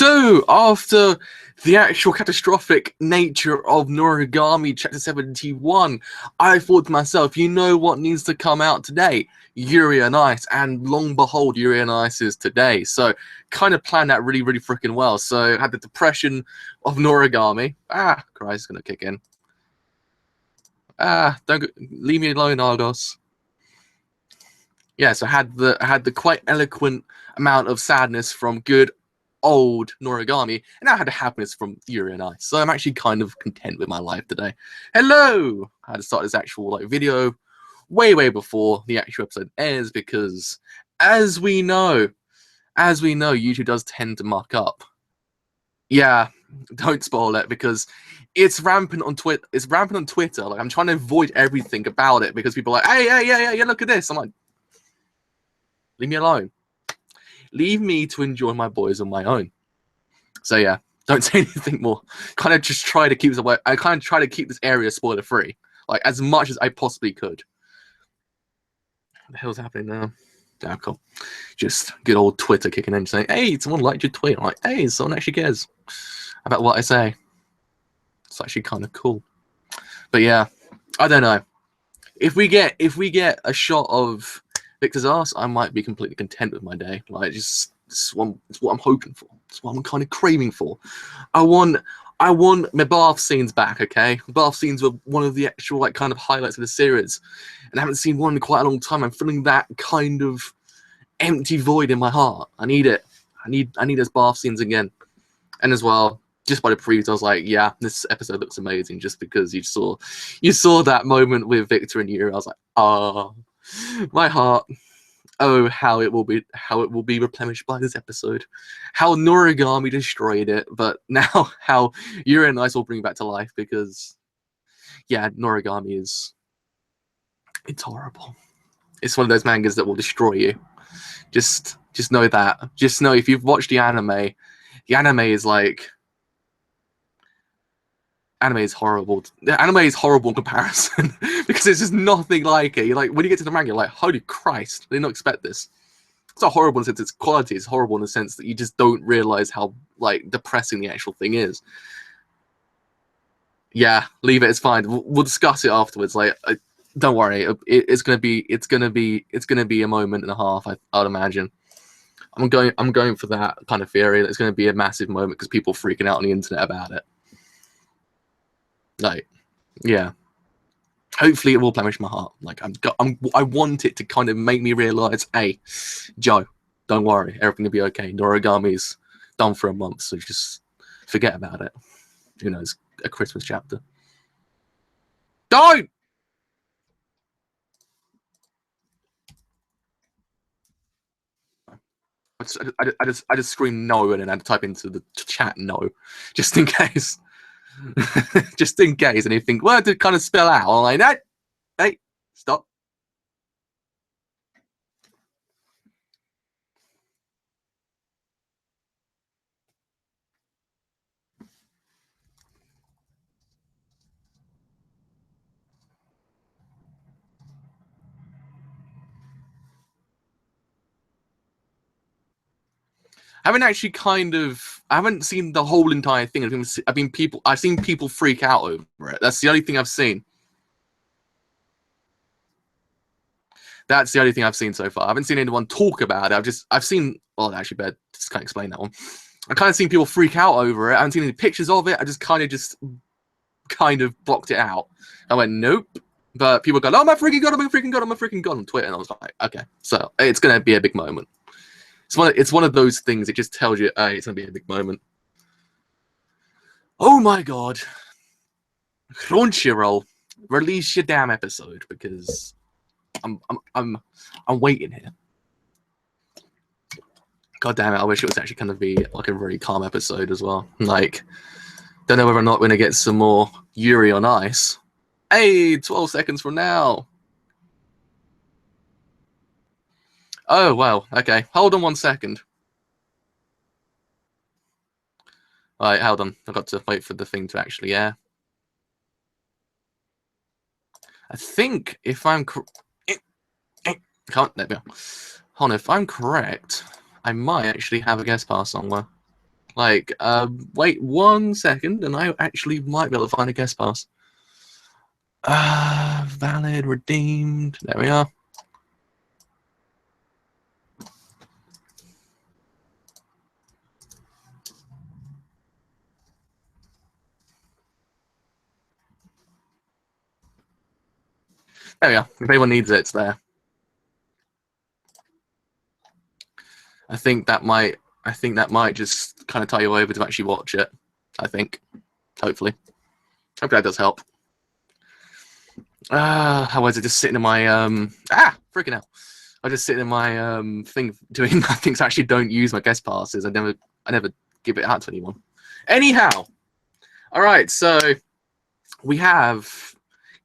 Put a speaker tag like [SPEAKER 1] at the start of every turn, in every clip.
[SPEAKER 1] So, after the actual catastrophic nature of Noragami Chapter 71, I thought to myself, you know what needs to come out today? Yuri on Ice, and long behold, Yuri on Ice is today. So, kind of planned that really, really freaking well. So, had the depression of Noragami. Christ, gonna kick in. Leave me alone, Argos. Yeah, so had the quite eloquent amount of sadness from good old Noragami, and I had the happiness from Yuri on Ice. So I'm actually kind of content with my life today. Hello! I had to start this actual video way before the actual episode airs because, as we know, YouTube does tend to muck up. Yeah, don't spoil it because it's rampant on Twitter. It's rampant on Twitter. Like, I'm trying to avoid everything about it because people are like, hey, yeah, look at this. I'm like, leave me alone. Leave me to enjoy my boys on my own. So yeah, don't say anything more. Kind of just try to keep this away. I kind of try to keep this area spoiler free, like as much as I possibly could. What the hell's happening now? Damn, cool. Just good old Twitter kicking in, saying, "Hey, someone liked your tweet." I'm like, "Hey, someone actually cares about what I say." It's actually kind of cool. But yeah, I don't know. If we get a shot of Victor's ass, I might be completely content with my day. Like, it's what I'm hoping for. It's what I'm kind of craving for. I want my bath scenes back, okay? Bath scenes were one of the actual kind of highlights of the series, and I haven't seen one in quite a long time. I'm feeling that kind of empty void in my heart. I need it. I need those bath scenes again. And as well, just by the previews, I was like, yeah, this episode looks amazing. Just because you saw that moment with Victor and Yuri, I was like, my heart. Oh, how it will be replenished by this episode. How Noragami destroyed it, but now how Yuri and Ice will bring it back to life because, yeah, Noragami it's horrible. It's one of those mangas that will destroy you. Just know that. Just know if you've watched the anime is like. Anime is horrible. The anime is horrible in comparison because it's just nothing like it. You're like, when you get to the manga, you're like, holy Christ, I did not expect this. It's not horrible in the sense its quality. It's horrible in the sense that you just don't realize how depressing the actual thing is. Yeah, leave it. It's fine. We'll discuss it afterwards. Like, don't worry. It's gonna be a moment and a half. I'd imagine. I'm going for that kind of theory. It's going to be a massive moment because people are freaking out on the internet about it. Like, yeah. Hopefully, it will blemish my heart. Like, I want it to kind of make me realize, hey, Joe, don't worry, everything will be okay. Noragami's done for a month, so just forget about it. Who knows? A Christmas chapter. Don't. I just scream no and then I type into the chat no, just in case. Just in case, and you think, well, to kind of spell out. I'm like, no, hey, stop. I haven't seen the whole entire thing. I've seen people freak out over it. That's the only thing I've seen. That's the only thing I've seen so far. I haven't seen anyone talk about it. I've seen, well, actually, better just can't explain that one. I've kind of seen people freak out over it. I haven't seen any pictures of it. I just kind of blocked it out. I went, nope. But people go, oh my freaking god, I'm a freaking god, I'm a freaking god on Twitter. And I was like, okay, so it's going to be a big moment. It's one of those things. It just tells you, hey, it's going to be a big moment. Oh my god. Crunchyroll, release your damn episode because I'm waiting here. God damn it, I wish it was actually going to be like a really calm episode as well. Like, don't know whether or not we're going to get some more Yuri on Ice. Hey, 12 seconds from now. Oh, wow. Okay, hold on 1 second. All right, hold on. I've got to wait for the thing to actually air. I think if I'm if I'm correct, I might actually have a guest pass somewhere. Like, wait 1 second, and I actually might be able to find a guest pass. Valid, redeemed. There we are. There we are. If anyone needs it, it's there. I think that might just kind of tie you over to actually watch it. I think. Hopefully. Hope that does help. How was it just sitting in my freaking hell. I was just sitting in my thing doing nothing, so I actually don't use my guest passes. I never give it out to anyone. Anyhow. Alright, so we have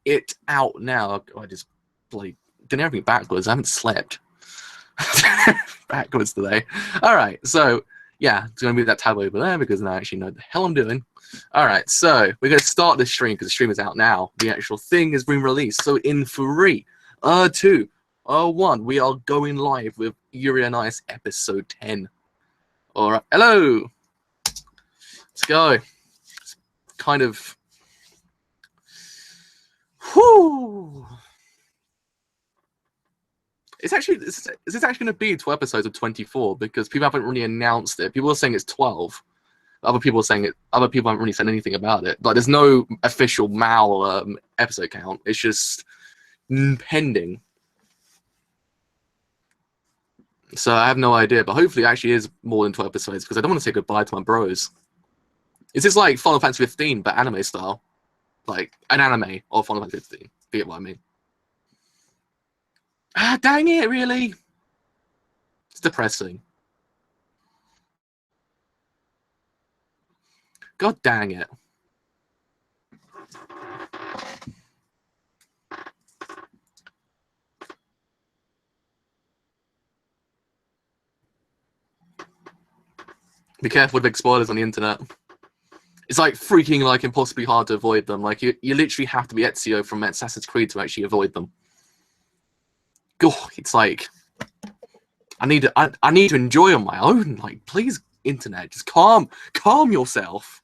[SPEAKER 1] it out now. I just bloody did everything backwards. I haven't slept. Backwards today. Alright, so yeah, it's gonna move that tab over there because now I actually know what the hell I'm doing. Alright, so we're gonna start this stream because the stream is out now. The actual thing has been released. So in 3, 2, 1, we are going live with Yuri and I's episode 10. Alright, hello. Let's go. It's kind of whoo. It's actually this is actually going to be 2 episodes of 24 because people haven't really announced it. People are saying it's 12. Other people are saying it. Other people haven't really said anything about it. Like there's no official Mal episode count. It's just pending. So I have no idea. But hopefully, it actually is more than 12 episodes because I don't want to say goodbye to my bros. Is this like Final Fantasy 15 but anime style, like an anime or Final Fantasy 15? You get what I mean? Ah, dang it! Really? It's depressing. God dang it. Be careful with big spoilers on the internet. It's like freaking like impossibly hard to avoid them. Like you literally have to be Ezio from Assassin's Creed to actually avoid them. God, it's like I need to enjoy on my own. Like, please, internet, just calm yourself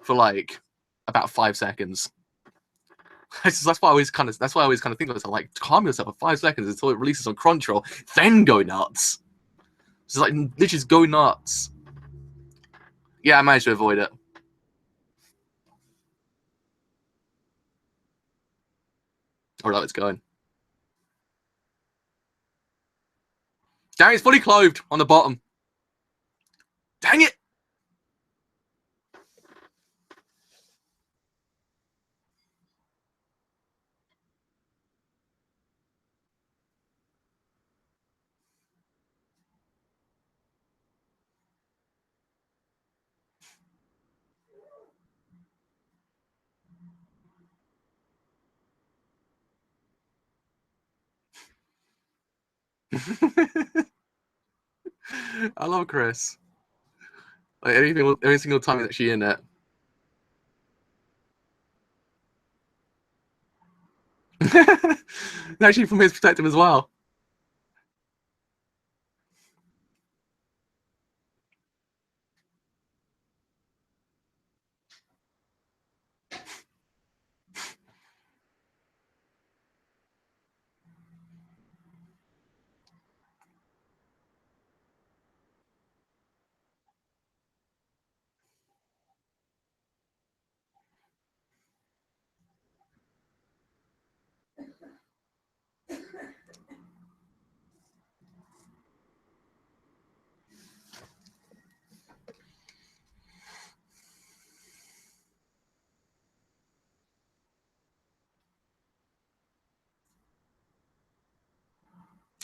[SPEAKER 1] for like about 5 seconds. That's why I always kind of think to myself, like, calm yourself for 5 seconds until it releases on Crunchyroll, then go nuts. Just like literally just go nuts. Yeah, I managed to avoid it. All right, it's going. Dang, it's fully clothed on the bottom. Dang it! I love Chris. Like every single time he's actually in it. Actually, from his perspective as well.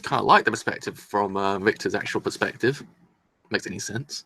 [SPEAKER 1] Kind of like the perspective from Victor's actual perspective. Makes any sense?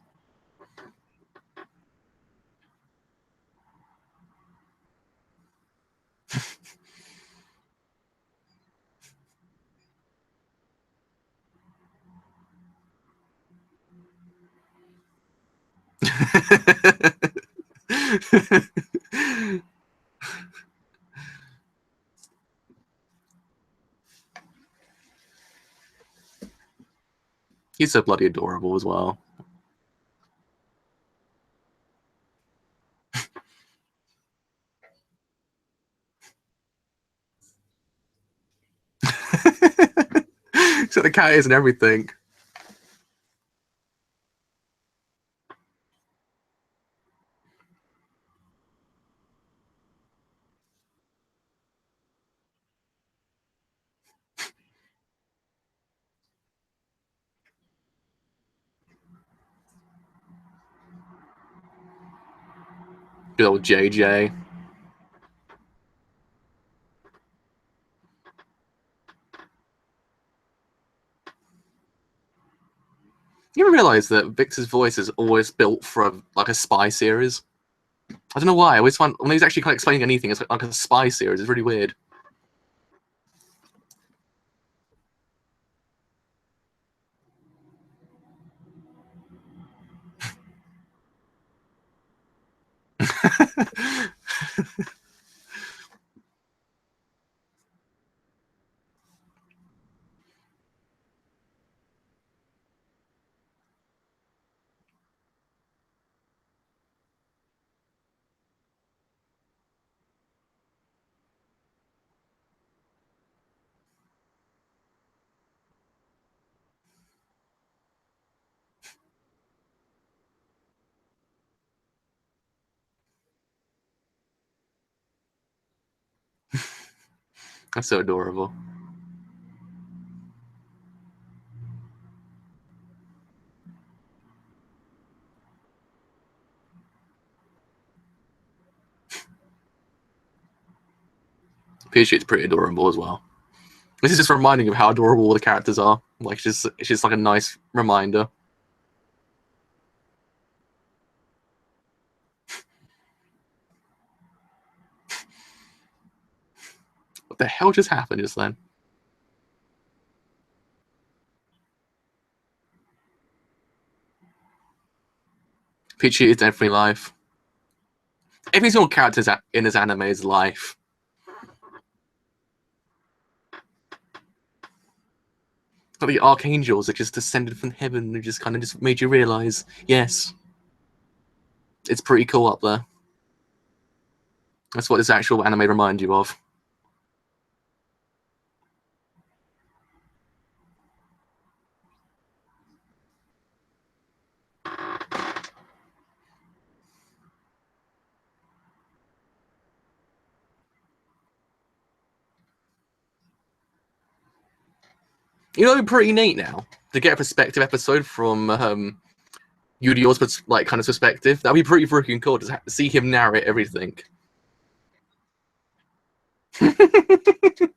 [SPEAKER 1] He's so bloody adorable as well. So the cat is and everything. Good old JJ. You ever realise that Victor's voice is always built for like a spy series? I don't know why. I always find when he's actually kind of explaining anything, it's like a spy series. It's really weird. That's so adorable. Peach is pretty adorable as well. This is just reminding of how adorable all the characters are. Like it's just like a nice reminder. What the hell just happened just then? Peachy is definitely life. Every single character in this anime is life. But the archangels that just descended from heaven and just kind of just made you realize, yes, it's pretty cool up there. That's what this actual anime reminds you of. You know, it'd be pretty neat now to get a perspective episode from Yuri's like kind of perspective. That'd be pretty freaking cool to see him narrate everything. The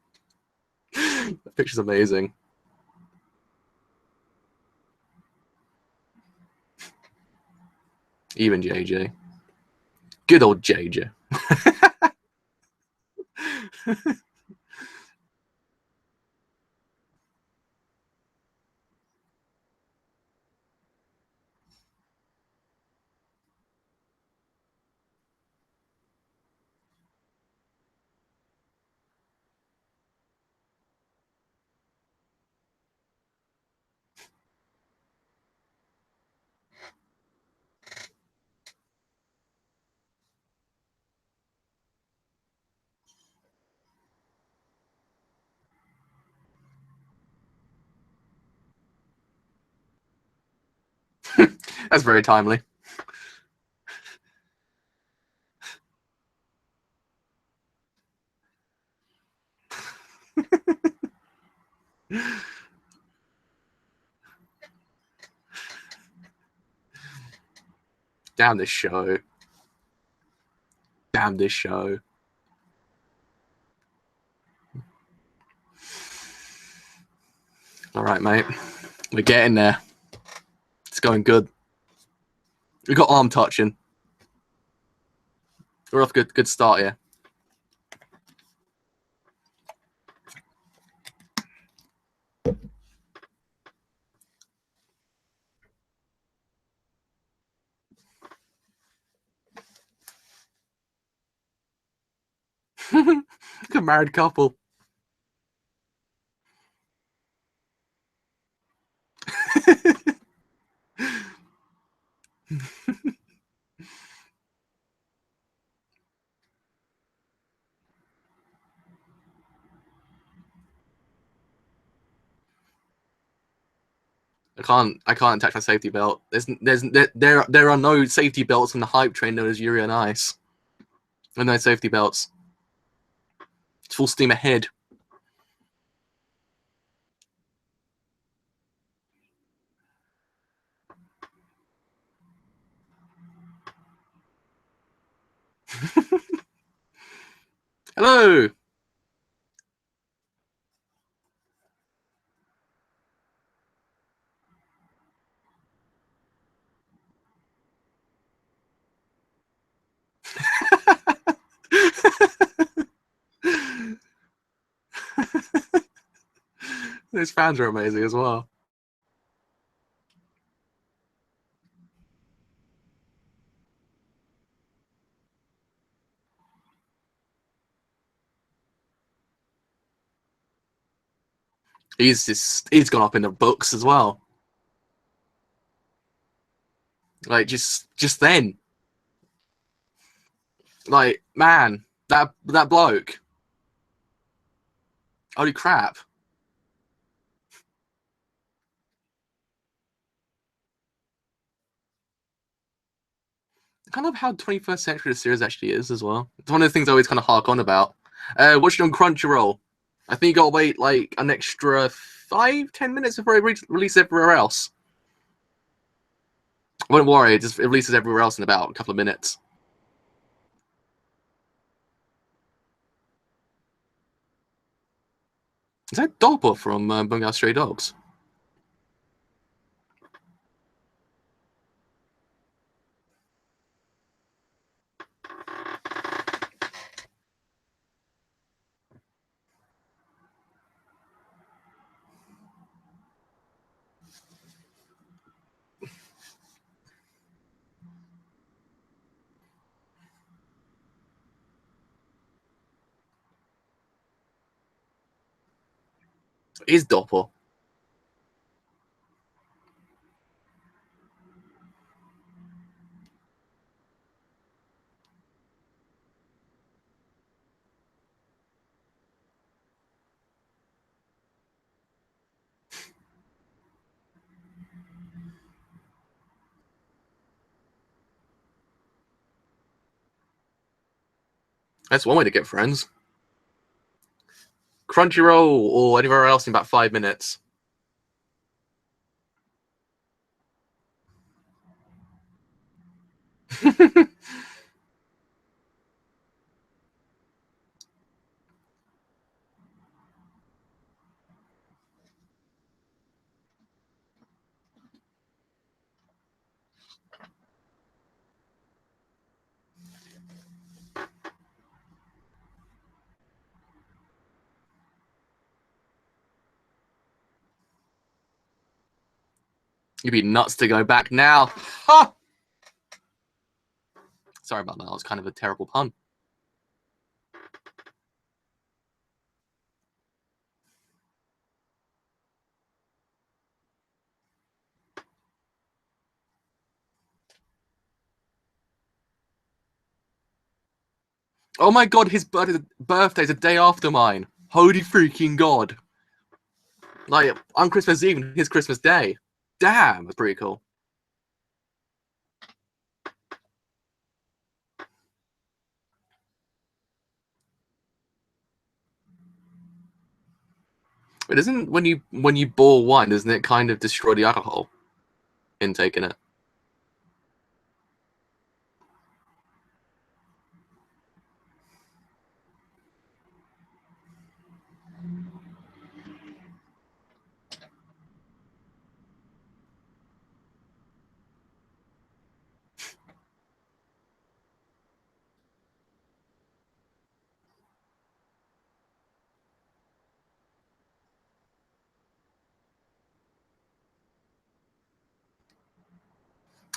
[SPEAKER 1] picture's amazing. Even JJ. Good old JJ. That's very timely. Damn this show. Damn this show. All right, mate. We're getting there. It's going good. We got arm touching. We're off good start here. Good married couple. I can't attach my safety belt. There are no safety belts in the hype train known as Yuri on Ice. There are no safety belts. It's full steam ahead. Hello. Those fans are amazing as well. He's gone up in the books as well. Like just then, like man, that bloke. Holy crap! Kind of how 21st century the series actually is as well. It's one of the things I always kind of hark on about. Watching on Crunchyroll, I think you gotta wait like an extra 5-10 minutes before it releases everywhere else. Don't worry, it releases everywhere else in about a couple of minutes. Is that Doppel from Bunga Stray Dogs? It is Doppel. That's one way to get friends. Crunchyroll or anywhere else in about 5 minutes. You'd be nuts to go back now. Ha! Sorry about that. That was kind of a terrible pun. Oh my god, his birthday's a day after mine. Holy freaking god. Like, on Christmas Eve and his Christmas Day. Damn, that's pretty cool. But isn't when you boil wine, doesn't it kind of destroy the alcohol intake in it?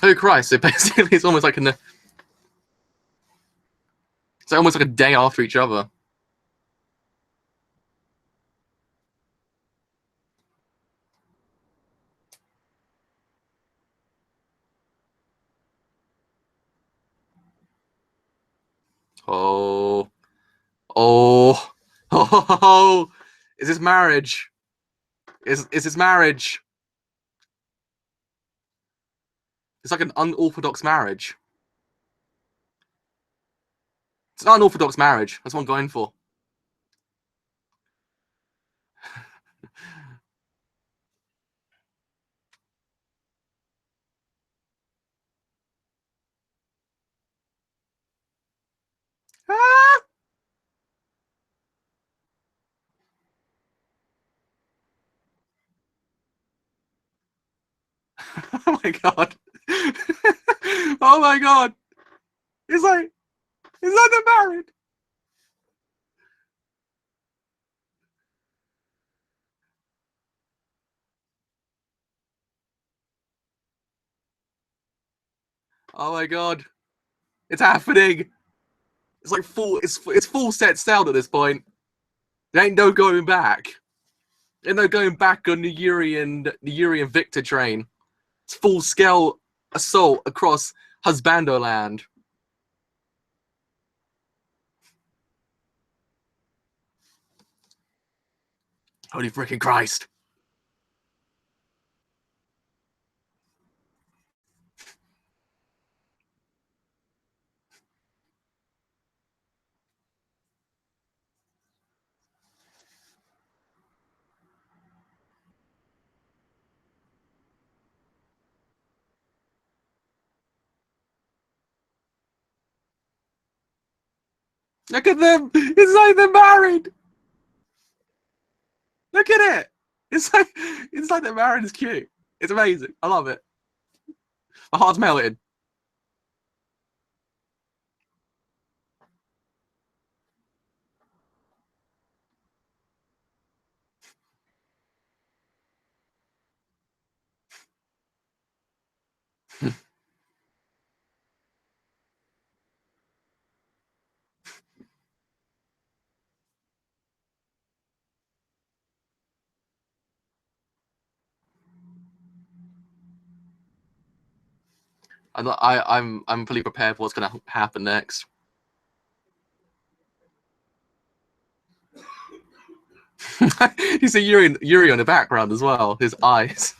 [SPEAKER 1] Oh Christ! So basically, it's almost like it's almost like a day after each other. Oh, oh, oh! Is this marriage? Is this marriage? It's like an unorthodox marriage. It's an unorthodox marriage. That's what I'm going for. Ah! Oh my god. Oh my god. It's like they're married. Oh my god. It's happening. It's like it's full set sailed at this point. There ain't no going back. Ain't no going back on the Yuri and Victor train. It's full scale assault across Husbando land. Holy freaking Christ. Look at them. It's like they're married. Look at it. It's like they're married. It's cute. It's amazing. I love it. My heart's melted. I'm fully prepared for what's going to happen next. You see Yuri on the background as well. His eyes.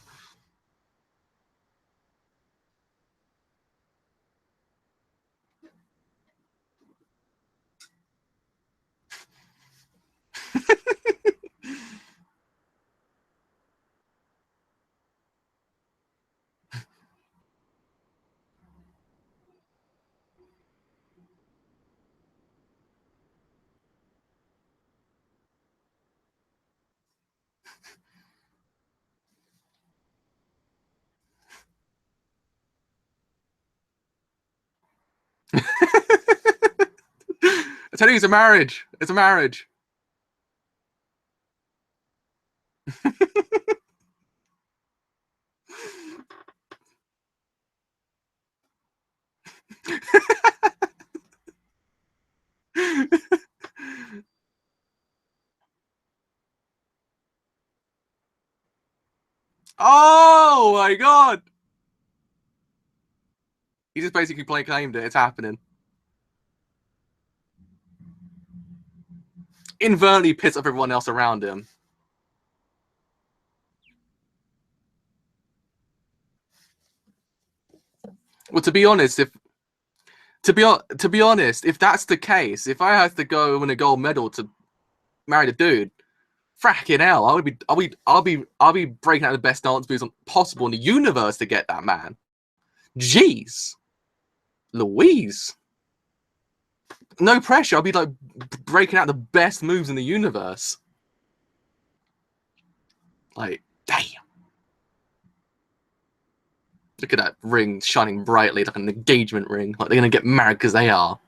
[SPEAKER 1] I tell you, it's a marriage. It's a marriage. Oh my god! He just basically claimed it. It's happening. Inadvertently pissed off everyone else around him. Well, to be honest, if that's the case, if I had to go win a gold medal to marry the dude, fracking hell, I'll be breaking out the best dance moves possible in the universe to get that man. Jeez, Louise, no pressure. I'll be like breaking out the best moves in the universe. Like, damn. Look at that ring shining brightly like an engagement ring. Like they're gonna get married because they are.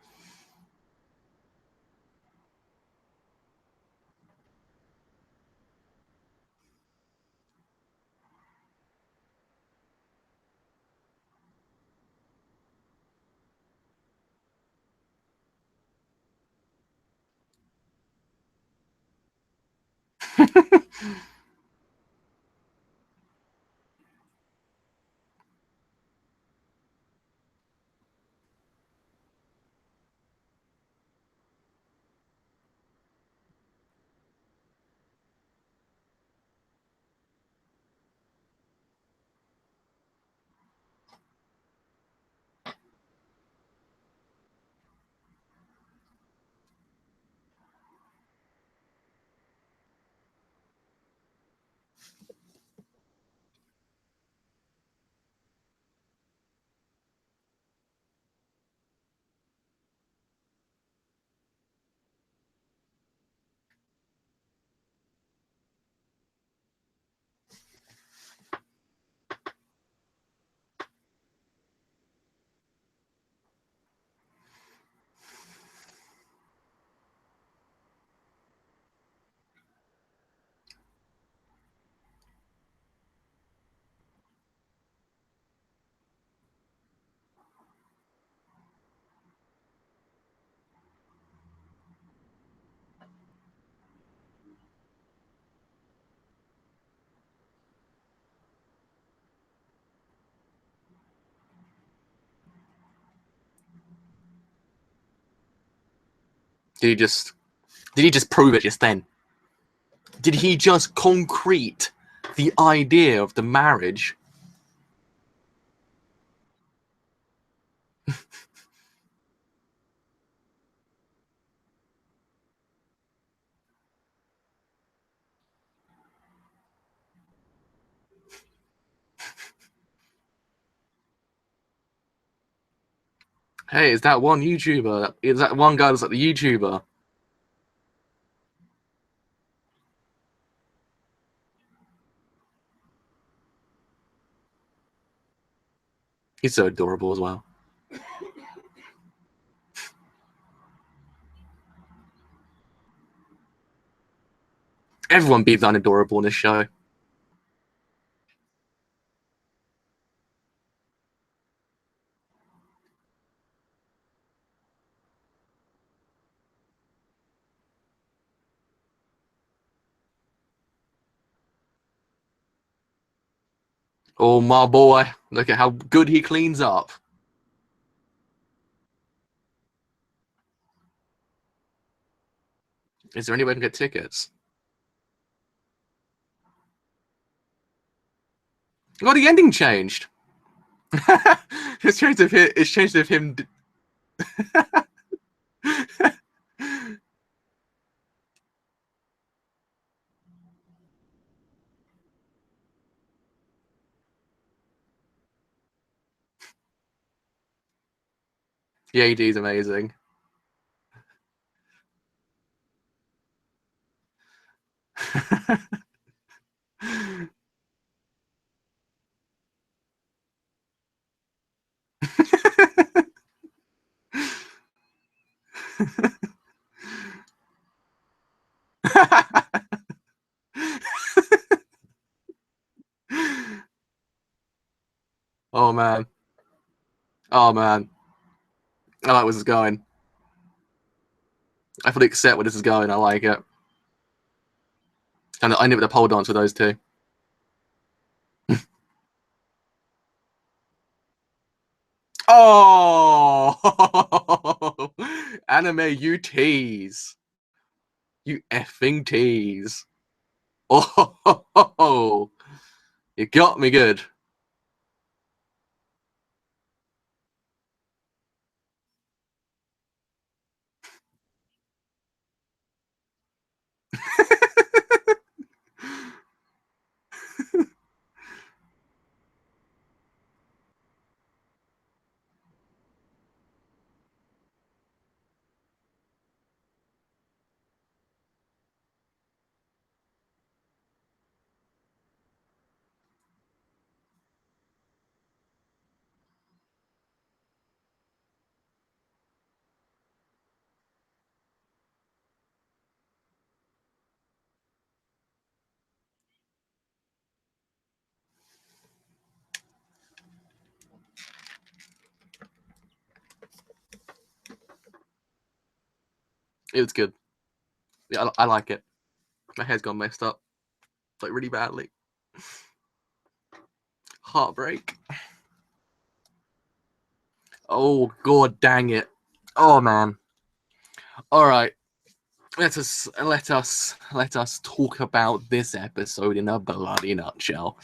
[SPEAKER 1] Did he just prove it just then? Did he just concrete the idea of the marriage? Hey, is that one YouTuber? Is that one guy that's like the YouTuber? He's so adorable as well. Everyone be adorable in this show. Oh, my boy. Look at how good he cleans up. Is there any way I can get tickets? Oh, the ending changed. It's changed of him. It's changed of him. The AD is amazing. Oh man. Oh man. I like where this is going. I fully accept where this is going. I like it. And I knew the pole dance with those two. Oh, anime, you tease. You effing tease. Oh, you got me good. It was good. Yeah, I like it. My hair's gone messed up, like really badly. Heartbreak. Oh god, dang it. Oh man. All right. Let us talk about this episode in a bloody nutshell.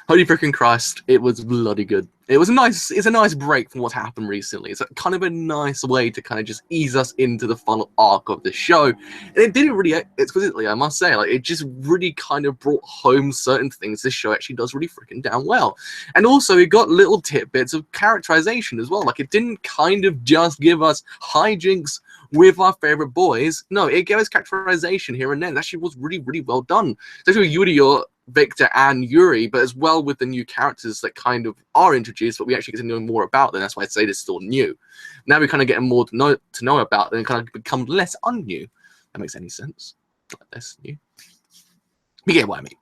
[SPEAKER 1] Holy freaking Christ, it was bloody good. It's a nice break from what's happened recently. It's kind of a nice way to kind of just ease us into the final arc of the show. And it did it really exquisitely, I must say. Like, it just really kind of brought home certain things this show actually does really freaking damn well. And also, it got little tidbits of characterization as well. Like, it didn't kind of just give us hijinks with our favorite boys. No, it gave us characterization here and there. It actually was really, really well done. Especially with Yuri, Victor, and Yuri, but as well with the new characters that kind of are introduced, but we actually get to know more about them. That's why I say this is still new. Now we kind of get more to know about them and kind of become less unnew. That makes any sense? Less new. You get what I mean.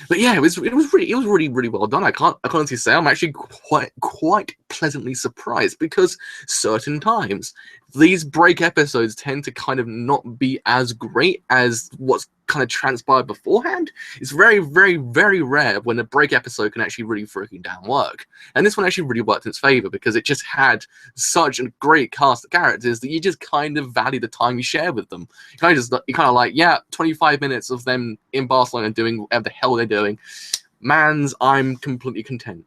[SPEAKER 1] But yeah, it was really well done. I can't honestly say I'm actually quite pleasantly surprised, because certain times these break episodes tend to kind of not be as great as what's kind of transpired beforehand. It's very, very, very rare when a break episode can actually really freaking damn work. And this one actually really worked in its favor because it just had such a great cast of characters that you just kind of value the time you share with them. You kind of like, yeah, 25 minutes of them in Barcelona doing whatever the hell they're doing. I'm completely content.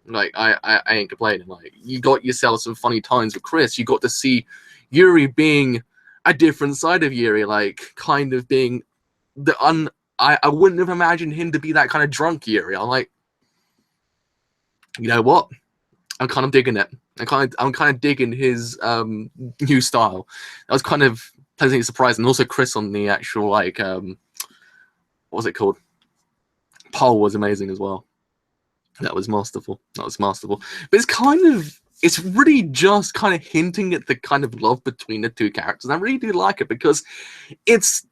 [SPEAKER 1] Like, I ain't complaining. Like, you got yourself some funny times with Chris. You got to see Yuri being a different side of Yuri, like, kind of being I wouldn't have imagined him to be that kind of drunk Yuri. I'm like, you know what? I'm kind of digging it. I'm kind of digging his new style. I was kind of pleasantly surprised, and also Chris on the actual, like, what was it called? Poll was amazing as well. That was masterful. But it's really just kind of hinting at the kind of love between the two characters. And I really do like it because it's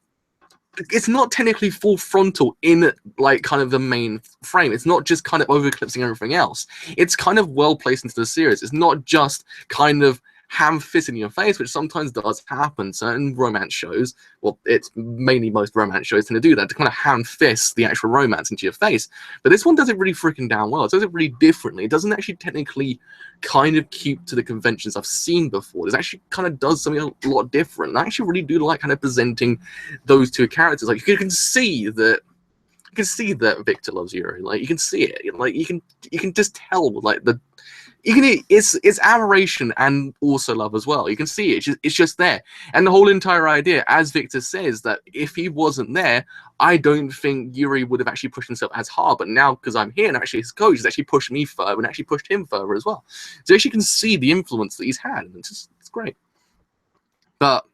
[SPEAKER 1] not technically full frontal in, like, kind of the main frame. It's not just kind of over-eclipsing everything else. It's kind of well placed into the series. It's not just kind of ham-fist in your face, which sometimes does happen. Certain romance shows, well, it's mainly most romance shows tend to do that, to kind of ham-fist the actual romance into your face. But this one does it really freaking damn well. It does it really differently. It doesn't actually technically kind of keep to the conventions I've seen before. It actually kind of does something a lot different. And I actually really do like kind of presenting those two characters. Like, you can see that Victor loves Yuri. Like, you can see it. Like, you can just tell, like, it's admiration and also love as well. You can see it. It's just there. And the whole entire idea, as Victor says, that if he wasn't there, I don't think Yuri would have actually pushed himself as hard. But now, because I'm here and actually his coach has actually pushed me further and actually pushed him further as well. So you actually can see the influence that he's had. And it's great. But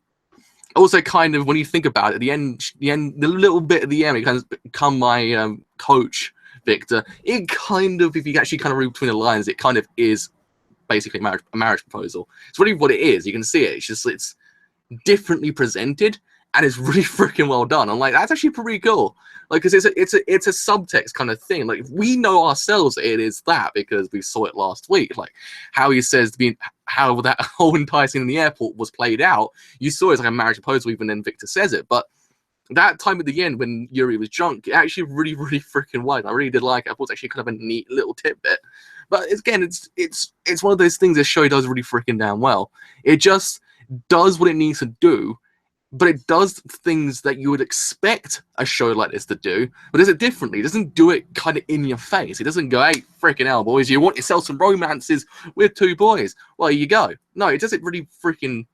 [SPEAKER 1] also, kind of, when you think about it, the little bit at the end, it kind of become my coach, Victor. It kind of, if you actually kind of read between the lines, it kind of is basically a marriage proposal. It's really what it is. You can see it. It's differently presented, and it's really freaking well done. I'm like, that's actually pretty cool. Like, because it's a subtext kind of thing. Like, we know ourselves it is that because we saw it last week. Like, how he says how that whole entire scene in the airport was played out. You saw it as like a marriage proposal, even then Victor says it. But that time at the end when Yuri was drunk, it actually really, really freaking worked. I really did like it. I thought it was actually kind of a neat little tidbit. But again, it's one of those things this show does really freaking damn well. It just does what it needs to do, but it does things that you would expect a show like this to do, but does it differently. It doesn't do it kind of in your face. It doesn't go, hey, freaking hell, boys, you want yourself some romances with two boys? Well, here you go. No, it does it really freaking,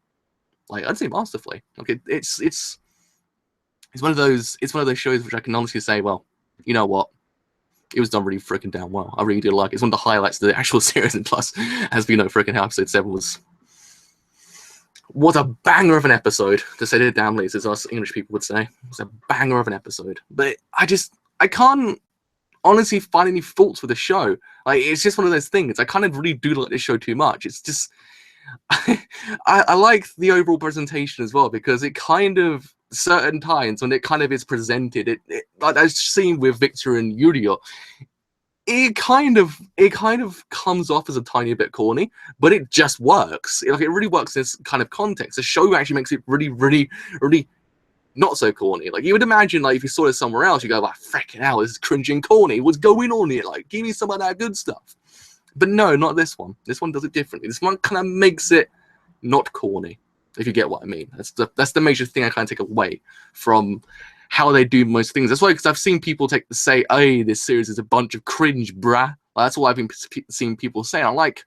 [SPEAKER 1] like, I'd say masterfully. Like, it's one of those shows which I can honestly say, well, you know what? It was done really freaking damn well. I really do like it. It's one of the highlights of the actual series, and plus, as we know, freaking how episode 7 was. What a banger of an episode, to say the damn least, as us English people would say. It was a banger of an episode. But I can't honestly find any faults with the show. Like, it's just one of those things. I kind of really do like this show too much. It's just, I like the overall presentation as well, because it kind of, certain times when it kind of is presented, it like I've seen with Victor and Yuri, it kind of comes off as a tiny bit corny, but it just works. It really works in this kind of context. The show actually makes it really, really, really not so corny. Like, you would imagine, like, if you saw this somewhere else, you go like, freaking hell, this is cringy and corny. What's going on here? Like, give me some of that good stuff. But no, not this one. This one does it differently. This one kind of makes it not corny, if you get what I mean. That's the major thing I kind of take away from how they do most things. That's why, because I've seen people say, hey, this series is a bunch of cringe, bruh. Like, that's what I've been seeing people say. I'm like,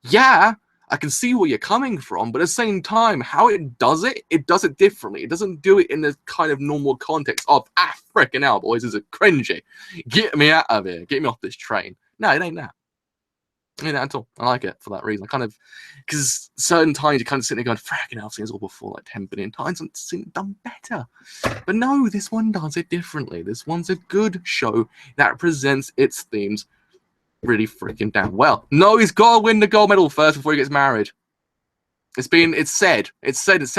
[SPEAKER 1] yeah, I can see where you're coming from, but at the same time, how it does it differently. It doesn't do it in the kind of normal context of, freaking hell, boys, this is cringy. Get me out of here. Get me off this train. No, it ain't that. I mean, at all. I like it for that reason. I kind of, because certain times you kind of sit there going, fracking I've seen this all before like 10 billion times and seen it done better. But no, this one does it differently. This one's a good show that presents its themes really freaking damn well. No, he's got to win the gold medal first before he gets married. It's set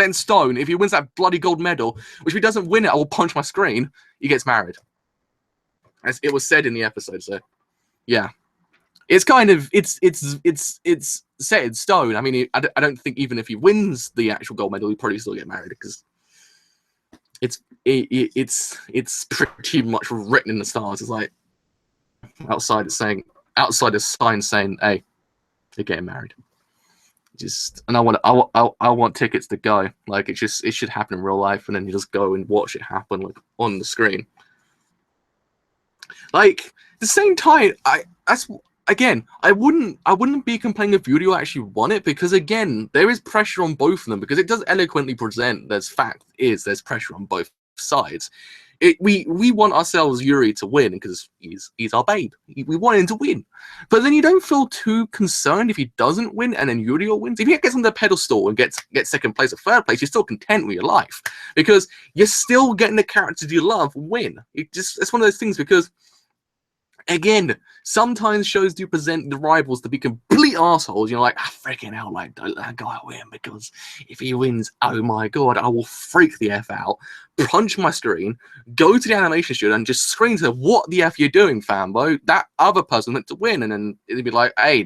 [SPEAKER 1] in stone. If he wins that bloody gold medal, which if he doesn't win it, I will punch my screen, he gets married. As it was said in the episode, so yeah. It's kind of it's set in stone. I mean, I don't think even if he wins the actual gold medal, he'd probably still get married, because it's pretty much written in the stars. It's like outside a sign saying, "Hey, they're getting married." Just and I want tickets to go. Like it should happen in real life, and then you just go and watch it happen like on the screen. Like at the same time, I wouldn't be complaining if Yuri actually won it, because again, there is pressure on both of them, because it does eloquently present there's pressure on both sides. We want ourselves Yuri to win because he's our babe. We want him to win, but then you don't feel too concerned if he doesn't win and then Yuri wins. If he gets on the pedestal and gets second place or third place, you're still content with your life because you're still getting the characters you love win. It's one of those things because. Again, sometimes shows do present the rivals to be complete assholes. You're like, freaking hell, like, don't let that guy win, because if he wins, oh my god, I will freak the F out, punch my screen, go to the animation studio and just scream to what the F you're doing, fanboy. That other person meant to win, and then it'd be like, hey,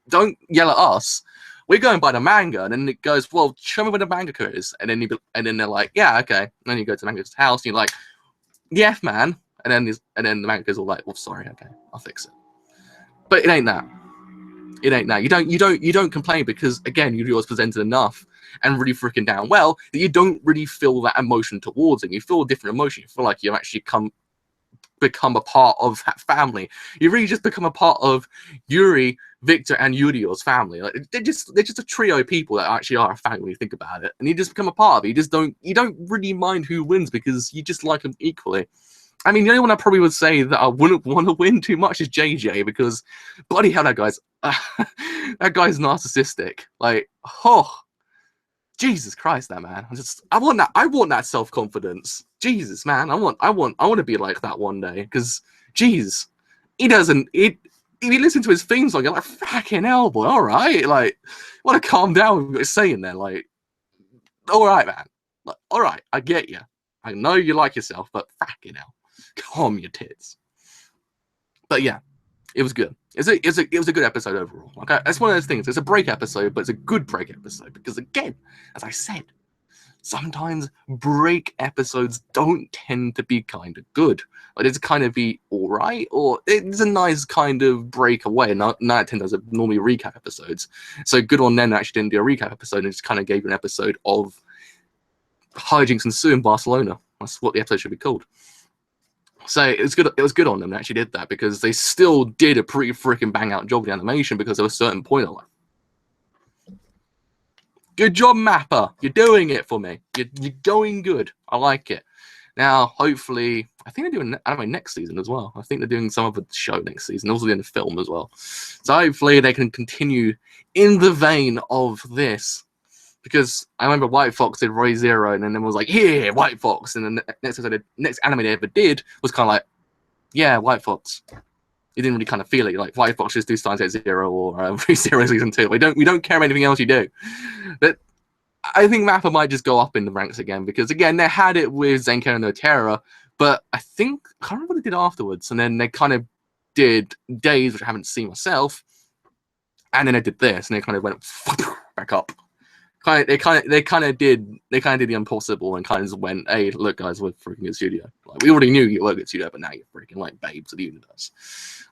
[SPEAKER 1] don't yell at us. We're going by the manga, and then it goes, well, show me where the mangaka is, and then they're like, yeah, okay. And then you go to the manga's house, and you're like, the F man. And then the manga's all like, "Well, sorry, okay, I'll fix it." But it ain't that. It ain't that. You don't complain because again, you was presented enough and really freaking down well that you don't really feel that emotion towards him. You feel a different emotion. You feel like you've actually become a part of that family. You really just become a part of Yuri, Victor, and Yurio's family. Like they're just a trio of people that actually are a family when you think about it. And you just become a part of it. You don't really mind who wins because you just like them equally. I mean, the only one I probably would say that I wouldn't want to win too much is JJ, because bloody hell, that guy's narcissistic. Like, oh, Jesus Christ, that man. I want that self-confidence. Jesus, man, I want to be like that one day. Because, jeez, if you listen to his theme song, you're like, fucking hell, boy, all right, like, want to calm down with what you're saying there, like, all right, man, like, all right, I get you. I know you like yourself, but fucking hell. Calm your tits. But yeah, it was good. It was a good episode overall. Okay, it's one of those things. It's a break episode, but it's a good break episode because again, as I said, sometimes break episodes don't tend to be kind of good. Like it's kind of be all right, or it's a nice kind of break away. Not 10 does normally recap episodes, so good on them that actually didn't do a recap episode and just kind of gave you an episode of hijinks ensue in Barcelona. That's what the episode should be called. So it was good on them that actually did that, because they still did a pretty freaking bang out job with the animation, because at a certain point I'm like, good job, Mappa, you're doing it for me, you're going good, I like it. Now hopefully I think they're doing anime next season as well. I think they're doing some other show next season, also doing a film as well, so hopefully they can continue in the vein of this. Because I remember White Fox did Ray Zero, and then it was like, here, White Fox. And then the next anime they ever did was kind of like, yeah, White Fox. You didn't really kind of feel it. Like, White Fox just do Steins Gate Zero or Ray Zero Season 2. We don't care about anything else you do. But I think Mappa might just go up in the ranks again, because, again, they had it with Zenken and Otera, but I can't remember what they did afterwards. And then they kind of did Days, which I haven't seen myself. And then they did this, and they kind of went back up. They kind of did the impossible and kind of went, hey, look, guys, we're freaking good studio. Like, we already knew you were a good studio, but now you're freaking like babes of the universe.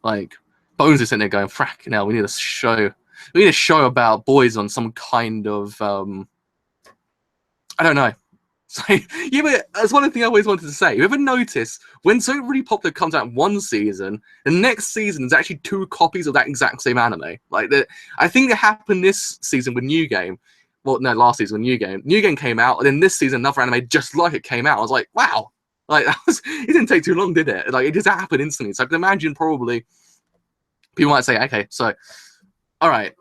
[SPEAKER 1] Like, Bones is sitting there going, fracking hell, we need a show about boys on some kind of I don't know. So yeah, but that's one thing I always wanted to say. You ever notice when something really popular comes out one season, the next season is actually 2 copies of that exact same anime? Like I think it happened this season with New Game. Well, no, last season, New Game. New Game came out, and then this season, another anime just like it came out. I was like, wow. Like, it didn't take too long, did it? Like, it just happened instantly. So I can imagine probably people might say, okay, so, all right,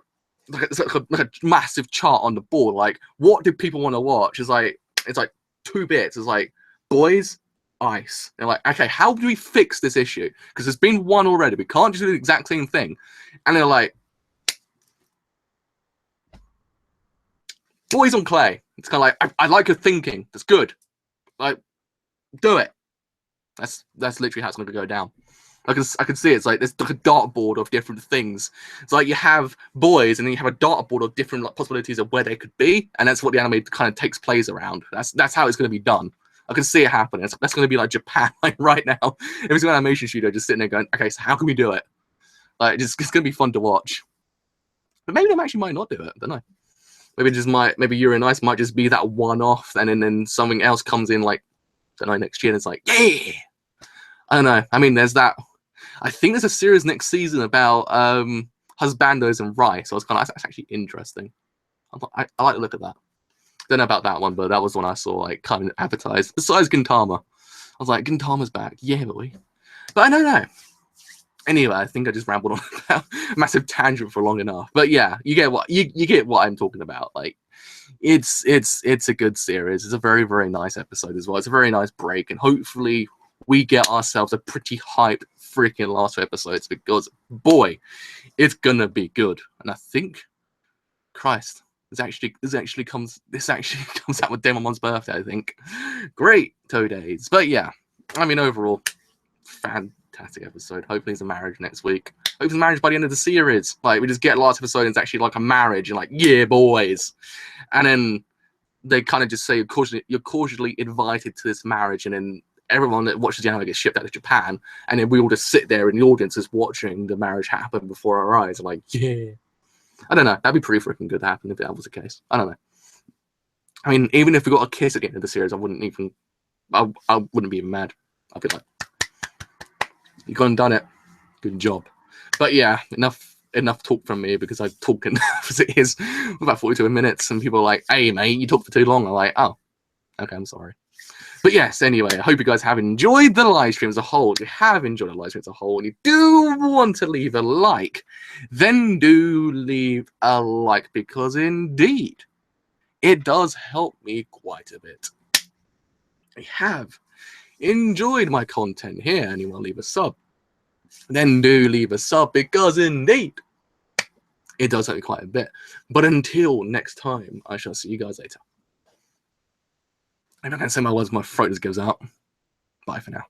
[SPEAKER 1] it's like a massive chart on the board. Like, what do people want to watch? It's like 2 bits. It's like, boys, ice. They're like, okay, how do we fix this issue? Because there's been one already. We can't just do the exact same thing. And they're like, boys on clay. It's kind of like, I like your thinking. That's good. Like, do it. That's literally how it's going to go down. I can see it. It's like there's like a dartboard of different things. It's like you have boys, and then you have a dartboard of different possibilities of where they could be, and that's what the anime kind of takes place around. That's how it's going to be done. I can see it happening. That's going to be like Japan like right now. If it's an animation studio just sitting there going, okay, so how can we do it? Like, it's going to be fun to watch. But maybe they actually might not do it. I don't know. Maybe Yuri on Ice might just be that one-off, and then something else comes in like, I don't know, next year, and it's like, yeah. I don't know. I mean, there's that. I think there's a series next season about husbandos and rye. So I was kind of, that's actually interesting. I like to look at that. Don't know about that one, but that was one I saw like kind of advertised. Besides Gintama, I was like, Gintama's back, yeah, boy. But I don't know. Anyway, I think I just rambled on about a massive tangent for long enough. But yeah, you get what I'm talking about. Like, it's a good series. It's a very, very nice episode as well. It's a very nice break, and hopefully we get ourselves a pretty hype freaking last 2 episodes, because boy, it's gonna be good. And I think, Christ, this actually comes out with Demon's birthday, I think. Great toe days. But yeah, I mean, overall, fantastic episode. Hopefully it's a marriage next week. Hopefully it's a marriage by the end of the series. Like, we just get last episode and it's actually like a marriage, and like, yeah, boys. And then they kind of just say you're cordially invited to this marriage, and then everyone that watches the anime gets shipped out to Japan, and then we all just sit there in the audience just watching the marriage happen before our eyes. I'm like, yeah. I don't know. That'd be pretty freaking good to happen if that was the case. I don't know. I mean, even if we got a kiss at the end of the series, I wouldn't be even mad. I'd be like, you gone and done it. Good job. But yeah, enough talk from me, because I talk enough as it is. About 42 minutes, and people are like, hey, mate, you talked for too long. I'm like, oh, okay, I'm sorry. But yes, anyway, I hope you guys have enjoyed the live stream as a whole. If you have enjoyed the live stream as a whole and you do want to leave a like, then do leave a like, because indeed, it does help me quite a bit. If you have enjoyed my content here and you want to leave a sub, then do leave a sub, because indeed, it does help me quite a bit. But until next time, I shall see you guys later. I'm not going to say my words, my throat just goes out. Bye for now.